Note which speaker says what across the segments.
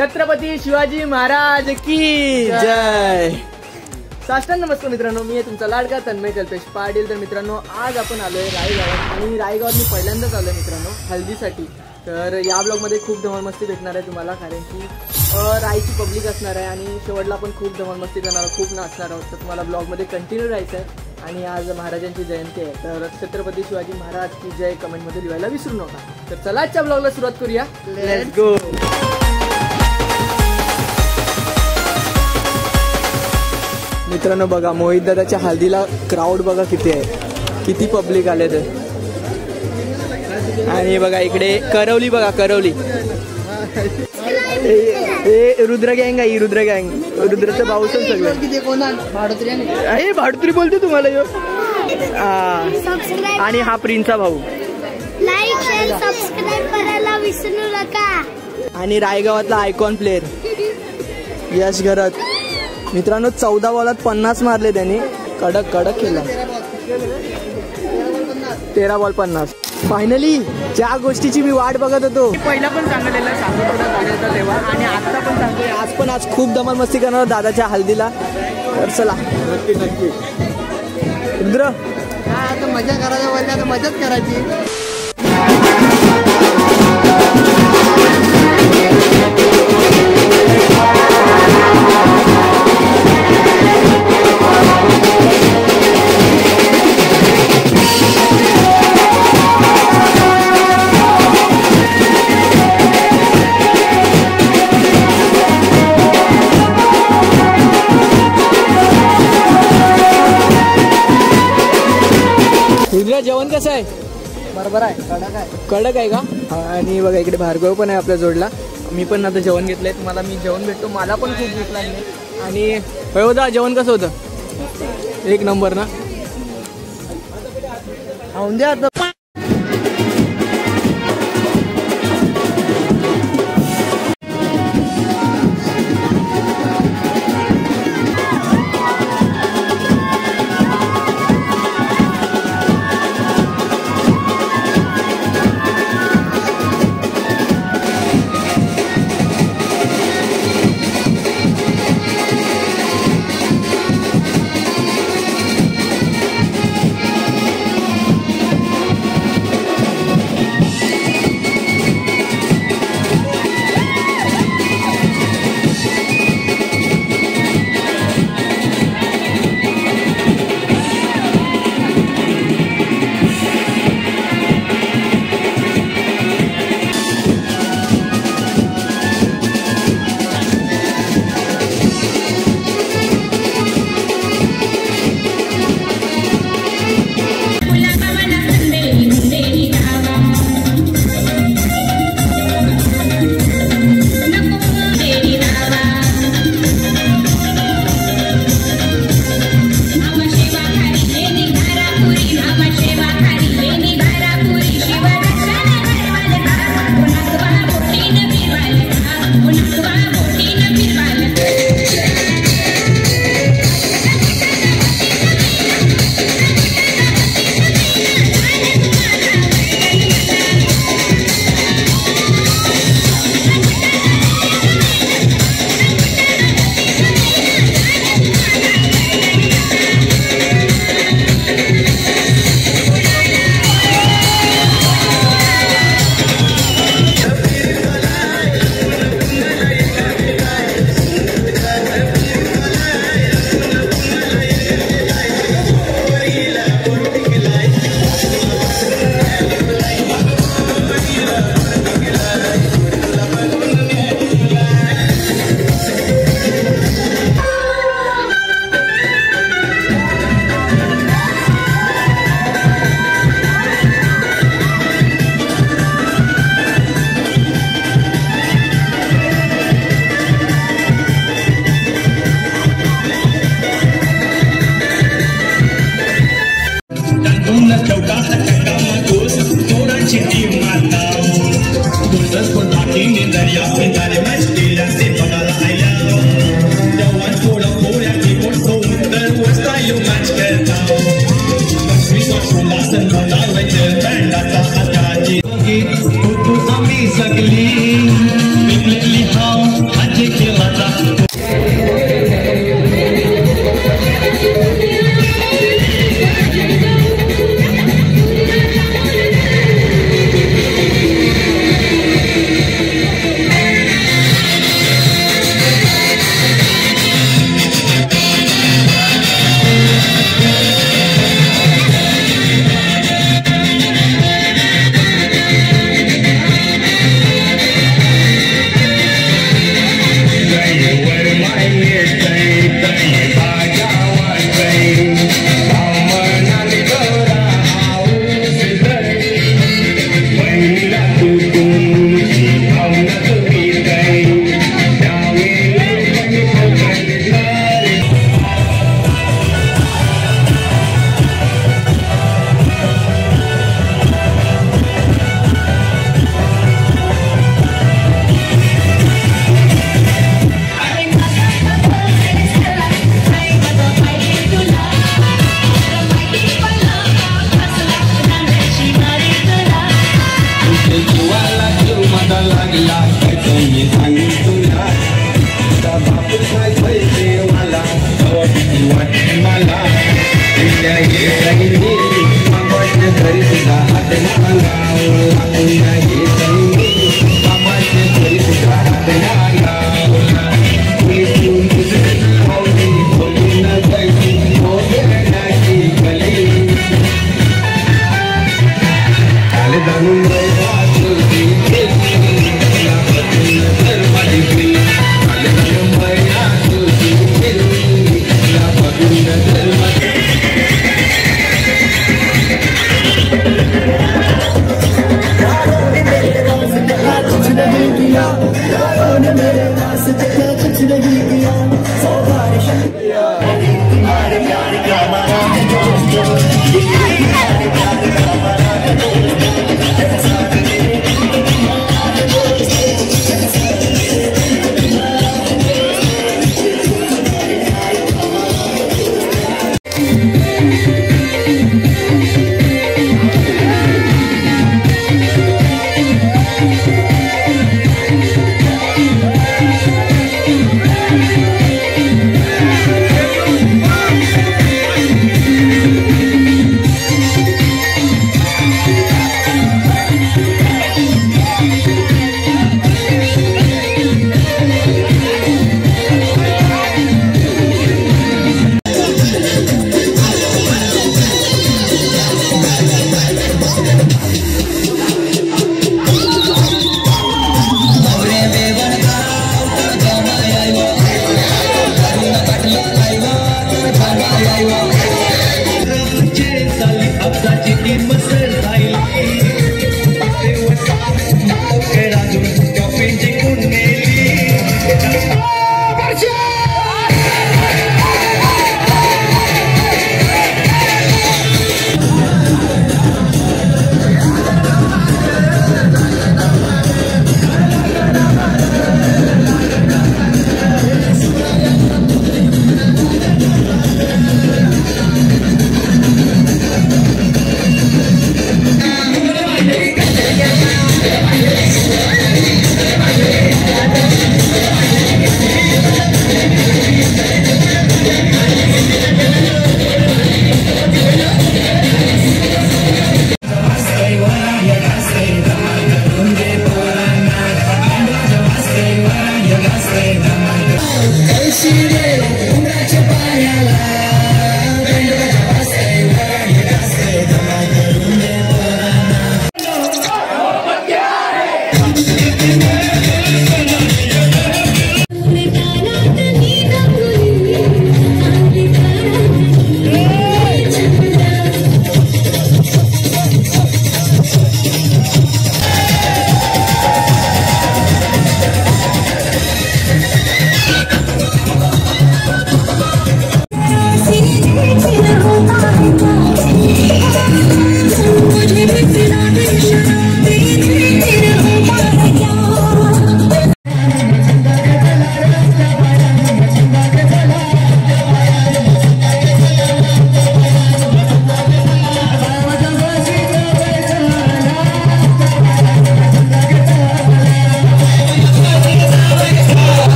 Speaker 1: छत्रपती शिवाजी महाराज की जय। साष्टांग नमस्कार मित्रांनो, मी आहे तुमचा लाडका तन्मय कल्पेश पाटील। तर मित्रांनो, आज आपण आलोय रायगावात आणि रायगावात मी पहिल्यांदाच आलोय मित्रांनो हल्दीसाठी। तर या ब्लॉगमध्ये खूप धमाल मस्ती भेटणार आहे तुम्हाला, कारण की रायची पब्लिक असणार आहे आणि शेवटला आपण खूप धमाल मस्ती करणार आहोत, खूप नाचणार आहोत। तर तुम्हाला ब्लॉगमध्ये कंटिन्यू राहायचं आहे। आणि आज महाराजांची जयंती आहे, तर छत्रपती शिवाजी महाराज की जय कमेंटमध्ये लिहायला विसरू नका। तर चला आजच्या ब्लॉगला सुरुवात करूया, लेट्स गो। मित्रांनो बघा, मोहित दादाच्या हल्दीला क्राऊड बघा किती आहे, किती पब्लिक आले ते। आणि बघा इकडे करवली बघा, करवली हे रुद्र गँग आहे, रुद्र गँग, रुद्रचं भाऊ सगळं भाडुत्री बोलते तुम्हाला यो। आणि हा प्रिन्सचा भाऊ।
Speaker 2: लाईक शेअर सबस्क्राइब करायला विसरू नका।
Speaker 1: आणि रायगावातला आयकॉन प्लेअर यश घरात। मित्रांनो 14 बॉलात 50 मारले त्यांनी, कडक कडक केला। 13 बॉल 50। फायनली ज्या गोष्टीची मी वाट बघत होतो, पहिला पण सांगितलेला सांगतो तेव्हा, आणि आता पण सांगतोय, आज खूप धमाल मस्ती करणार दादाच्या हल्दीला। तर चला नक्की नक्की रुद्र, आता मजा करायला बोलल्या तर मजाच करायची। जेवण कसं आहे? बरोबर आहे, कडक आहे, कडक आहे का? हा, आणि बघा इकडे भार्गव पण आहे आपल्या जोडला। मी पण आता जेवण घेतलंय, तुम्हाला मी जेवण भेटतो, मला पण खूप भूक लागली। आणि होता जेवण कसं होतं? एक नंबर ना। खाऊन द्या आता।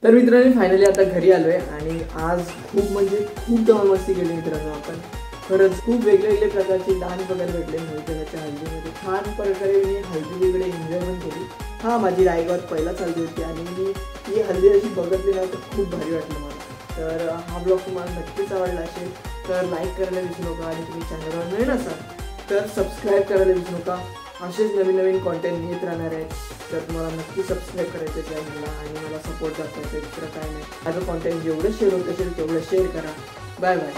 Speaker 1: तर मित्रांनो फायनली आता घरी आलोय आणि आज खूप म्हणजे खूप धमाल मस्ती केली मित्रांनो आपण. खरंच खूप वेगवेगळे प्रकारचे डान्स वगैरे भेटले मोहितच्या हल्दीमध्ये. छान प्रकारे मी हल्दी वेगळे एन्जॉय पण केली. हा माझी रायगड पहिलाच हल्दी होती आणि मी ही हल्दी अशी बघितली ना तर खूप भारी वाटलं मला. तर हा ब्लॉग तुम्हाला नक्कीच आवडला असेल तर लाईक करायला विसरू नका आणि तुम्ही चॅनलवर नवीन असाल तर सबस्क्राईब करायला विसरू नका. असेच नवीन नवीन कॉन्टेंट येत राहणार आहेत तर तुम्हाला नक्की सबस्क्राईब करायचं चॅनलला आणि मला सपोर्ट दाखवायचं. दुसरं काय नाही. माझं कॉन्टेंट जेवढं शेअर होत असेल तेवढं शेअर करा. Bye bye.